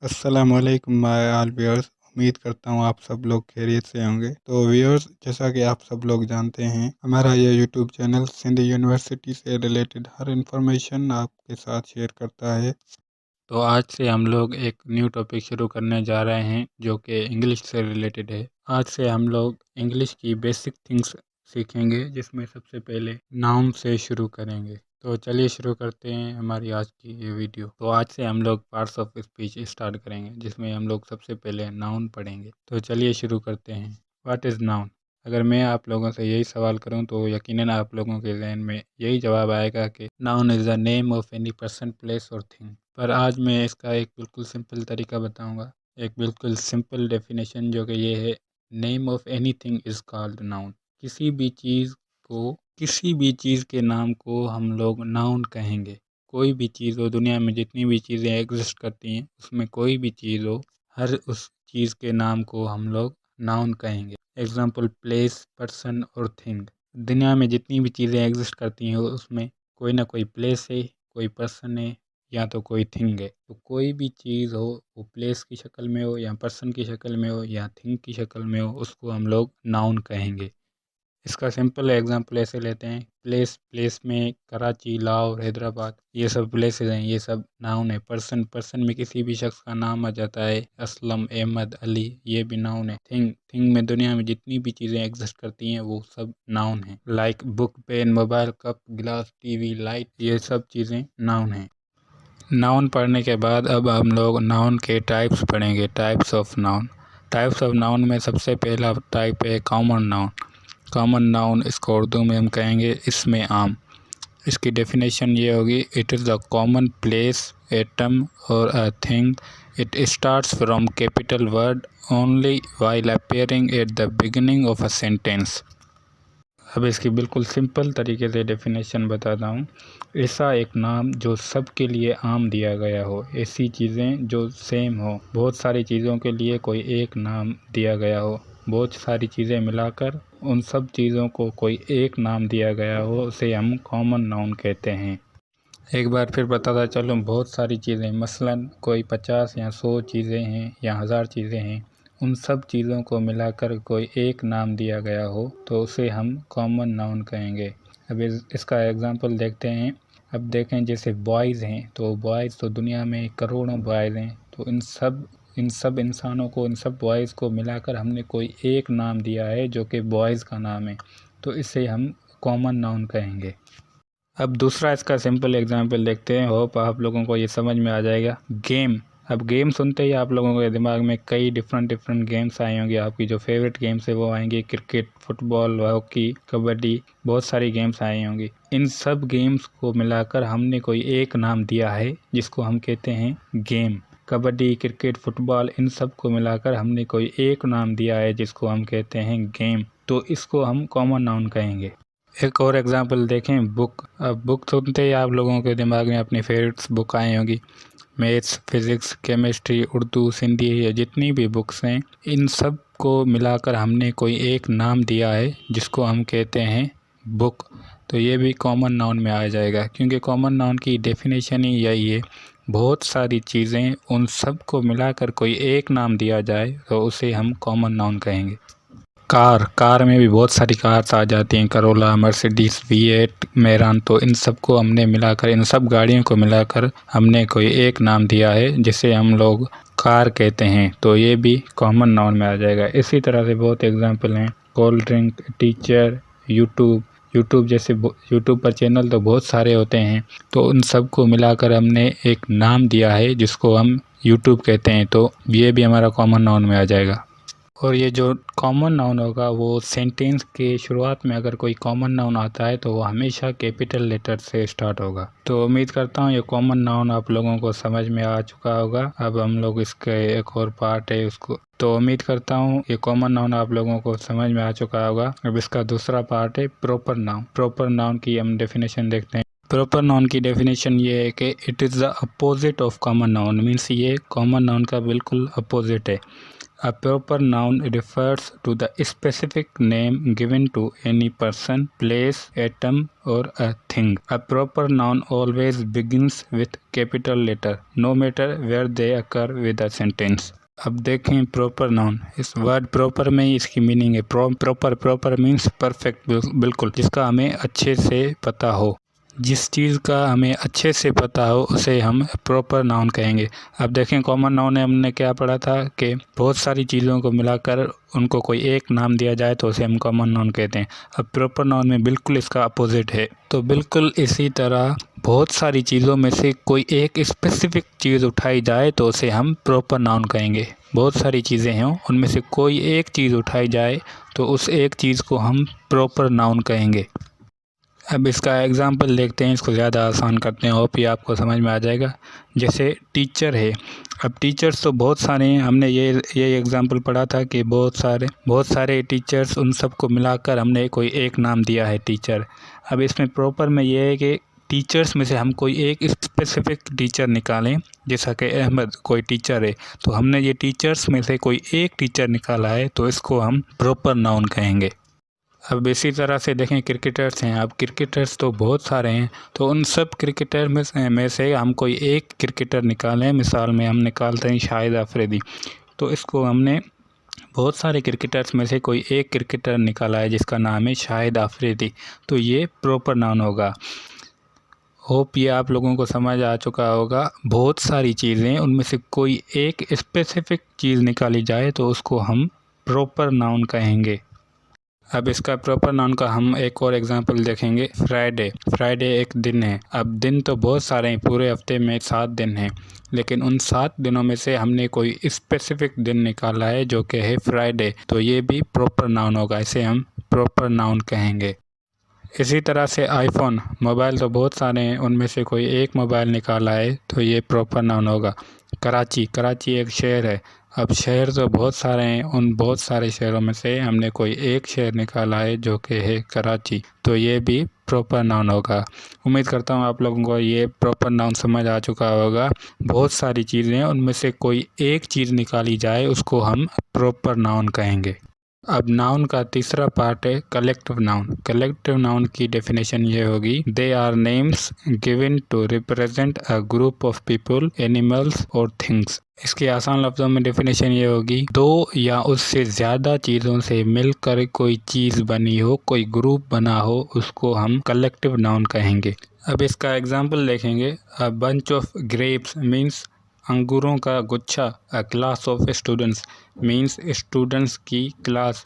अस्सलामुअलैकुम my all viewers. उम्मीद करता हूँ आप सब लोग खैरियत से होंगे। तो व्यूअर्स, जैसा कि आप सब लोग जानते हैं, हमारा ये यूट्यूब चैनल सिंध यूनिवर्सिटी से रिलेटेड हर इंफॉर्मेशन आपके साथ शेयर करता है। तो आज से हम लोग एक न्यू टॉपिक शुरू करने जा रहे हैं जो कि इंग्लिश से रिलेटेड है। आज से हम लोग इंग्लिश की बेसिक थिंग्स सीखेंगे, जिसमें सबसे पहले नाउन से शुरू करेंगे। तो चलिए शुरू करते हैं हमारी आज की ये वीडियो। तो आज से हम लोग पार्ट्स ऑफ स्पीच स्टार्ट करेंगे, जिसमें हम लोग सबसे पहले नाउन पढ़ेंगे। तो चलिए शुरू करते हैं। What is noun? अगर मैं आप लोगों से यही सवाल करूं तो यकीनन आप लोगों के जहन में यही जवाब आएगा कि noun is the name of any person, place और थिंग। पर आज मैं इसका एक बिल्कुल सिंपल तरीका बताऊंगा, एक बिल्कुल सिंपल डेफिनेशन, जो कि ये है, name of anything is called noun. किसी भी चीज़ को, किसी भी चीज़ के नाम को हम लोग नाउन कहेंगे। कोई भी चीज़ हो, दुनिया में जितनी भी चीज़ें एग्जिस्ट करती हैं, उसमें कोई भी चीज़ हो, हर उस चीज़ के नाम को हम लोग नाउन कहेंगे। एग्जाम्पल, प्लेस, पर्सन और थिंग। दुनिया में जितनी भी चीज़ें एग्जिस्ट करती हैं उसमें कोई ना कोई प्लेस है, कोई पर्सन है, या तो कोई थिंग है। तो कोई भी चीज़ हो, वो प्लेस की शक्ल में हो या पर्सन की शक्ल में हो या थिंग की शक्ल में हो, उसको हम लोग नाउन कहेंगे। इसका सिंपल एग्जांपल ऐसे लेते हैं, प्लेस, प्लेस में कराची, लाहौर, हैदराबाद, ये सब प्लेसेस हैं, ये सब नाउन है। पर्सन, पर्सन में किसी भी शख्स का नाम आ जाता है, असलम, अहमद, अली, ये भी नाउन है। थिंग, थिंग में दुनिया में जितनी भी चीज़ें एग्जिस्ट करती हैं वो सब नाउन है। Like book, pen, mobile, cup, glass, TV, light, ये सब चीज़ें नाउन हैं। नाउन पढ़ने के बाद अब हम लोग नाउन के टाइप्स पढ़ेंगे, types of noun. Types of noun में सबसे पहला टाइप है कॉमन नाउन। कॉमन नाउन, इसको उर्दू में हम कहेंगे इसमें आम। इसकी डेफिनेशन ये होगी, it is the common place, atom और a thing. It starts from capital word only while appearing at the beginning of a sentence. अब इसकी बिल्कुल सिंपल तरीके से डेफिनेशन बताता हूँ। ऐसा एक नाम जो सबके लिए आम दिया गया हो, ऐसी चीज़ें जो सेम हो। बहुत सारी चीज़ों के लिए कोई एक नाम दिया गया हो, बहुत सारी चीज़ें मिलाकर उन सब चीज़ों को कोई एक नाम दिया गया हो, उसे हम कॉमन नाउन कहते हैं। एक बार फिर बताता चलूँ, बहुत सारी चीज़ें, मसलन कोई 50 या 100 चीज़ें हैं या 1000 चीज़ें हैं, उन सब चीज़ों को मिलाकर कोई एक नाम दिया गया हो तो उसे हम कॉमन नाउन कहेंगे। अब इसका एग्ज़ाम्पल देखते हैं। अब देखें, जैसे बॉयज़ हैं, तो बॉयज़ तो दुनिया में करोड़ों बॉयज़ हैं, तो इन सब इंसानों को, इन सब बॉयज़ को मिलाकर हमने कोई एक नाम दिया है जो कि बॉयज़ का नाम है, तो इसे हम कॉमन नाउन कहेंगे। अब दूसरा इसका सिंपल एग्जांपल देखते हैं, होप आप लोगों को ये समझ में आ जाएगा। गेम। अब गेम सुनते ही आप लोगों के दिमाग में कई डिफरेंट गेम्स आए होंगे। आपकी जो फेवरेट गेम्स है वो आएंगे, क्रिकेट, फुटबॉल, हॉकी, कबड्डी, बहुत सारी गेम्स आई होंगी। इन सब गेम्स को मिलाकर हमने कोई एक नाम दिया है जिसको हम कहते हैं गेम। कबड्डी, क्रिकेट, फुटबॉल, इन सब को मिलाकर हमने कोई एक नाम दिया है जिसको हम कहते हैं गेम, तो इसको हम कॉमन नाउन कहेंगे। एक और एग्जांपल देखें, बुक। अब बुक सुनते ही आप लोगों के दिमाग में अपनी फेवरेट्स बुक आई होगी। Maths, physics, chemistry, Urdu, Sindhi, ये जितनी भी बुक्स हैं, इन सब को मिलाकर हमने कोई एक नाम दिया है जिसको हम कहते हैं बुक, तो ये भी कॉमन नाउन में आ जाएगा, क्योंकि कॉमन नाउन की डेफिनेशन ही यही है, बहुत सारी चीज़ें, उन सब को मिलाकर कोई एक नाम दिया जाए तो उसे हम कॉमन नाउन कहेंगे। कार, कार में भी बहुत सारी कार्स आ जाती हैं, करोला, मर्सिडीज, V8, मेरान, तो इन सब को हमने मिलाकर, इन सब गाड़ियों को मिलाकर हमने कोई एक नाम दिया है जिसे हम लोग कार कहते हैं, तो ये भी कॉमन नाउन में आ जाएगा। इसी तरह से बहुत एग्जांपल हैं, cold drink, teacher, YouTube. YouTube जैसे यूट्यूब पर चैनल तो बहुत सारे होते हैं, तो उन सब को मिलाकर हमने एक नाम दिया है जिसको हम यूट्यूब कहते हैं, तो ये भी हमारा कॉमन नाउन में आ जाएगा। और ये जो कॉमन नाउन होगा, वो सेंटेंस के शुरुआत में अगर कोई कॉमन नाउन आता है तो वो हमेशा कैपिटल लेटर से स्टार्ट होगा। तो उम्मीद करता हूँ ये कॉमन नाउन आप लोगों को समझ में आ चुका होगा। अब हम लोग इसके एक और पार्ट है उसको, तो उम्मीद करता हूँ ये कॉमन नाउन आप लोगों को समझ में आ चुका होगा। अब इसका दूसरा पार्ट है प्रॉपर नाउन। प्रॉपर नाउन की हम डेफिनेशन देखते हैं। प्रॉपर नाउन की डेफिनेशन ये है कि it is the opposite of common noun, means ये कॉमन नाउन का बिल्कुल अपोजिट है। A proper noun refers to the specific name given to any person, place, atom or a thing. A proper noun always begins with capital letter, no matter where they occur with a sentence. अब देखें proper noun, इस word proper में ही इसकी meaning है। Proper means perfect, बिल्कुल, जिसका हमें अच्छे से पता हो। जिस चीज़ का हमें अच्छे से पता हो उसे हम प्रॉपर नाउन कहेंगे। अब देखें कॉमन नाउन में हमने क्या पढ़ा था कि बहुत सारी चीज़ों को मिलाकर उनको कोई एक नाम दिया जाए तो उसे हम कॉमन नाउन कहते हैं। अब प्रॉपर नाउन में बिल्कुल इसका अपोजिट है। तो बिल्कुल इसी तरह बहुत सारी चीज़ों में से कोई एक स्पेसिफिक चीज़ उठाई जाए तो उसे हम प्रॉपर नाउन कहेंगे। बहुत सारी चीज़ें हैं, उनमें से कोई एक चीज़ उठाई जाए तो उस एक चीज़ को हम प्रॉपर नाउन कहेंगे। अब इसका एग्ज़ाम्पल देखते हैं, इसको ज़्यादा आसान करते हैं, होप ये आपको समझ में आ जाएगा। जैसे टीचर है, अब टीचर्स तो बहुत सारे हैं, हमने ये एग्ज़ाम्पल पढ़ा था कि बहुत सारे टीचर्स, उन सबको मिलाकर हमने कोई एक नाम दिया है टीचर। अब इसमें प्रॉपर में ये है कि टीचर्स में से हम कोई एक स्पेसिफिक टीचर निकालें, जैसा कि अहमद कोई टीचर है, तो हमने ये टीचर्स में से कोई एक टीचर निकाला है तो इसको हम प्रॉपर नाउन कहेंगे। अब इसी तरह से देखें क्रिकेटर्स हैं, अब क्रिकेटर्स तो बहुत सारे हैं, तो उन सब क्रिकेटर में से हम कोई एक क्रिकेटर निकालें। मिसाल में हम निकालते हैं शाहिद अफरीदी, तो इसको हमने बहुत सारे क्रिकेटर्स में से कोई एक क्रिकेटर निकाला है जिसका नाम है शाहिद अफरीदी, तो ये प्रॉपर नाउन होगा। होप ये आप लोगों को समझ आ चुका होगा। बहुत सारी चीज़ें, उनमें से कोई एक स्पेसिफिक चीज़ निकाली जाए तो उसको हम प्रॉपर नाउन कहेंगे। अब इसका प्रॉपर नाउन का हम एक और एग्जांपल देखेंगे। फ्राइडे एक दिन है। अब दिन तो बहुत सारे हैं, पूरे हफ्ते में 7 दिन हैं, लेकिन उन 7 दिनों में से हमने कोई स्पेसिफिक दिन निकाला है जो कि है फ्राइडे, तो ये भी प्रॉपर नाउन होगा, इसे हम प्रॉपर नाउन कहेंगे। इसी तरह से आईफोन, मोबाइल तो बहुत सारे हैं, उनमें से कोई एक मोबाइल निकाला है तो ये प्रॉपर नाउन होगा। कराची एक शहर है। अब शहर तो बहुत सारे हैं, उन बहुत सारे शहरों में से हमने कोई एक शहर निकाला है जो कि है कराची, तो ये भी प्रॉपर नाउन होगा। उम्मीद करता हूँ आप लोगों को ये प्रॉपर नाउन समझ आ चुका होगा। बहुत सारी चीज़ें, उनमें से कोई एक चीज़ निकाली जाए उसको हम प्रॉपर नाउन कहेंगे। अब नाउन का तीसरा पार्ट है कलेक्टिव नाउन। कलेक्टिव नाउन की डेफिनेशन ये होगी, they are names given to represent a group of people, animals और थिंग्स। इसके आसान लफ्ज़ों में डेफिनेशन ये होगी, दो या उससे ज़्यादा चीज़ों से मिलकर कोई चीज़ बनी हो, कोई ग्रुप बना हो, उसको हम कलेक्टिव नाउन कहेंगे। अब इसका एग्जाम्पल देखेंगे। A bunch of grapes means अंगूरों का गुच्छा। A class of students means students की class.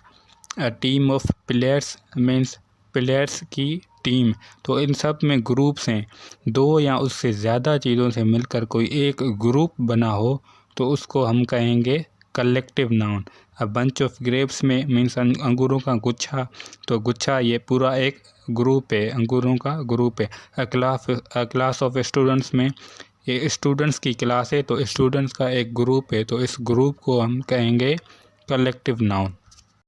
A team of players means players की टीम। तो इन सब में ग्रुप्स हैं, दो या उससे ज़्यादा चीज़ों से मिलकर कोई एक ग्रुप बना हो तो उसको हम कहेंगे collective noun. A bunch of grapes में मीन्स अंगूरों का गुच्छा, तो गुच्छा ये पूरा एक ग्रुप है, अंगूरों का ग्रुप है। अ क्लास ऑफ स्टूडेंट्स में ये स्टूडेंट्स की क्लास है, तो स्टूडेंट्स का एक ग्रुप है, तो इस ग्रुप को हम कहेंगे कलेक्टिव नाउन।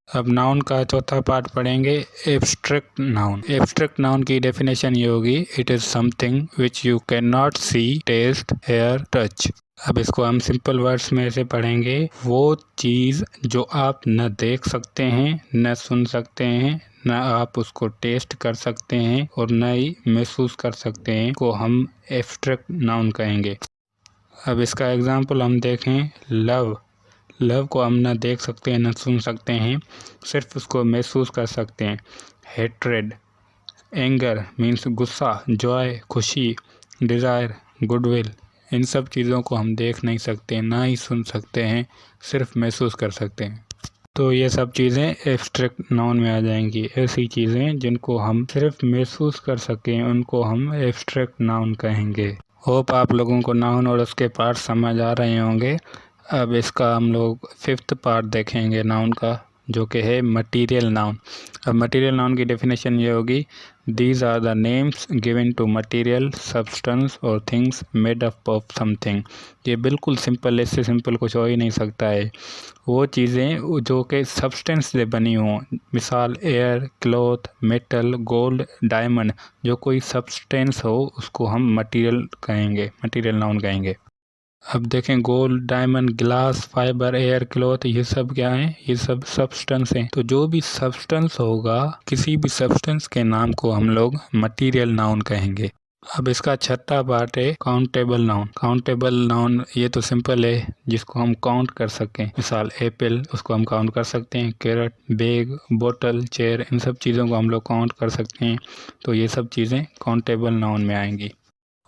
अब नाउन का चौथा पार्ट पढ़ेंगे, एब्स्ट्रैक्ट नाउन। एब्स्ट्रैक्ट नाउन की डेफिनेशन ये होगी, it is something which you can not see, taste, hear, touch. अब इसको हम सिंपल वर्ड्स में से पढ़ेंगे, वो चीज़ जो आप न देख सकते हैं, न सुन सकते हैं, न आप उसको टेस्ट कर सकते हैं और न ही महसूस कर सकते हैं, को हम एब्स्ट्रैक्ट नाउन कहेंगे। अब इसका एग्जांपल हम देखें, लव को हम न देख सकते हैं, न सुन सकते हैं, सिर्फ उसको महसूस कर सकते हैं। हेट्रेड, एंगर मीन्स गुस्सा, जॉय खुशी, डिज़ायर गुडविल, इन सब चीज़ों को हम देख नहीं सकते, ना ही सुन सकते हैं, सिर्फ महसूस कर सकते हैं। तो ये सब चीज़ें एब्स्ट्रैक्ट नाउन में आ जाएंगी। ऐसी चीज़ें जिनको हम सिर्फ महसूस कर सकें उनको हम एब्स्ट्रैक्ट नाउन कहेंगे। होप आप लोगों को नाउन और उसके पार्ट समझ आ रहे होंगे। अब इसका हम लोग 5th पार्ट देखेंगे नाउन का, जो कि है मटीरियल नाउन। अब मटीरियल नाउन की डेफिनेशन ये होगी, These are the names given to material, substance और things made up of something। ये बिल्कुल सिंपल, इससे सिंपल कुछ हो ही नहीं सकता है। वो चीज़ें जो कि सब्सटेंस से बनी हों, मिसाल air, cloth, metal, gold, diamond, जो कोई सब्सटेंस हो उसको हम मटेरियल कहेंगे, मटेरियल नाउन कहेंगे। अब देखें, gold, diamond, glass, fibre, air, cloth, ये सब क्या है? ये सब सब्सटेंस हैं। तो जो भी सब्सटेंस होगा, किसी भी सब्सटेंस के नाम को हम लोग मटेरियल नाउन कहेंगे। अब इसका छठा पार्ट है काउंटेबल नाउन। काउंटेबल नाउन ये तो सिंपल है, जिसको हम काउंट कर सकें। मिसाल एप्पल, उसको हम काउंट कर सकते हैं। कैरेट, बैग, बोतल, चेयर, इन सब चीज़ों को हम लोग काउंट कर सकते हैं। तो ये सब चीज़ें काउंटेबल नाउन में आएंगी।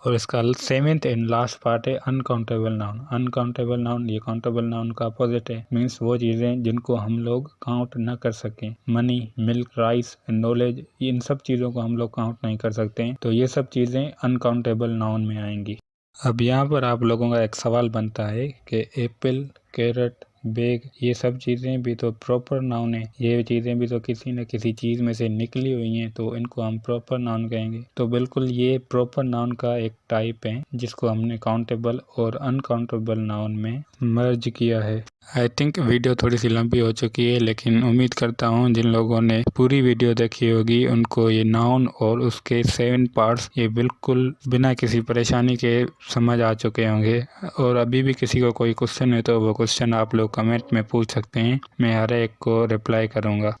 और इसका सेवेंथ एंड लास्ट पार्ट है अनकाउंटेबल नाउन। अनकाउंटेबल नाउन ये काउंटेबल नाउन का अपोजिट है। मीन्स वो चीज़ें जिनको हम लोग काउंट न कर सकें। मनी, मिल्क, राइस, नॉलेज, इन सब चीज़ों को हम लोग काउंट नहीं कर सकते हैं। तो ये सब चीज़ें अनकाउंटेबल नाउन में आएंगी। अब यहाँ पर आप लोगों का एक सवाल बनता है कि एप्पल, कैरेट, बैग, ये सब चीज़ें भी तो प्रॉपर नाउन है। ये चीज़ें भी तो किसी न किसी चीज़ में से निकली हुई हैं, तो इनको हम प्रॉपर नाउन कहेंगे। तो बिल्कुल ये प्रॉपर नाउन का एक टाइप है, जिसको हमने काउंटेबल और अनकाउंटेबल नाउन में मर्ज किया है। आई थिंक वीडियो थोड़ी सी लंबी हो चुकी है, लेकिन उम्मीद करता हूँ जिन लोगों ने पूरी वीडियो देखी होगी उनको ये नाउन और उसके 7 पार्ट्स ये बिल्कुल बिना किसी परेशानी के समझ आ चुके होंगे। और अभी भी किसी को कोई क्वेश्चन है तो वो क्वेश्चन आप लोग कमेंट में पूछ सकते हैं, मैं हर एक को रिप्लाई करूँगा।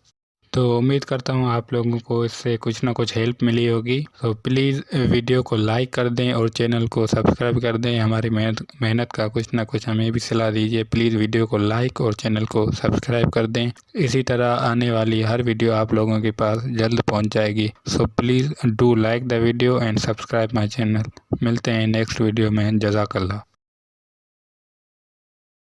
तो उम्मीद करता हूँ आप लोगों को इससे कुछ ना कुछ हेल्प मिली होगी। तो प्लीज़ वीडियो को लाइक कर दें और चैनल को सब्सक्राइब कर दें। हमारी मेहनत का कुछ ना कुछ हमें भी सलाह दीजिए। प्लीज़ वीडियो को लाइक और चैनल को सब्सक्राइब कर दें। इसी तरह आने वाली हर वीडियो आप लोगों के पास जल्द पहुँच जाएगी। So please do like the video and subscribe my channel. मिलते हैं नेक्स्ट वीडियो में। जज़ाकल्लाह।